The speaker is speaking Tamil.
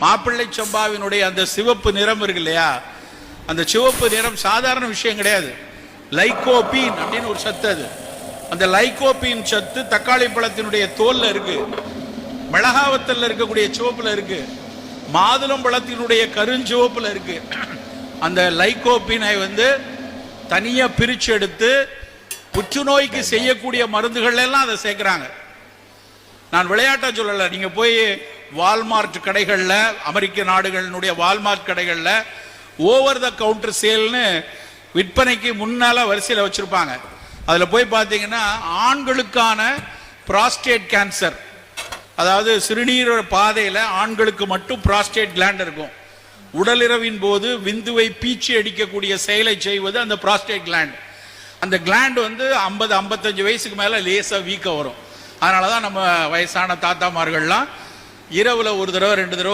மாப்பிள்ளை சம்பாவினுடைய அந்த சிவப்பு நிறம் இருக்கு இல்லையா, அந்த சிவப்பு நிறம் சாதாரண விஷயம் கிடையாது. லைகோபீன் அப்படின்னு ஒரு சத்து. அது அந்த லைகோபீன் சத்து தக்காளி பழத்தினுடைய தோல்ல இருக்கு, மிளகாவத்தல்ல இருக்கக்கூடிய சிவப்புல இருக்கு, மாதுளம் பழத்தினுடைய கருஞ்சிவப்புல இருக்கு. அந்த லைகோபீனை தனியா பிரிச்சு எடுத்து புற்றுநோய்க்கு செய்யக்கூடிய மருந்துகள் எல்லாம் அதை சேர்க்கிறாங்க. நான் விளையாட்டா சொல்லல, நீங்க போய் வால்மார்ட் கடைகள்ல, அமெரிக்க நாடுகளினுடைய வால்மார்ட் கடைகள்ல ஓவர் த கவுண்டர் சேல்னு விற்பனைக்கு முன்னால வரிசையில் வச்சிருப்பாங்க. அதுல போய் பார்த்தீங்கன்னா ஆண்களுக்கான புராஸ்டேட் கேன்சர், அதாவது சிறுநீர பாதையில ஆண்களுக்கு மட்டும் புராஸ்டேட் கிளாண்ட் இருக்கும். உடலிறவின் போது விந்துவை பீச்சி அடிக்கக்கூடிய செயலை செய்வது அந்த புராஸ்டேட் கிளாண்ட். அந்த கிளாண்ட் 50-55 வயசுக்கு மேல லேசா வீக்க வரும். அதனாலதான் நம்ம வயசான தாத்தாமார்கள்லாம் இரவுல ஒரு தடவை 2 தடவை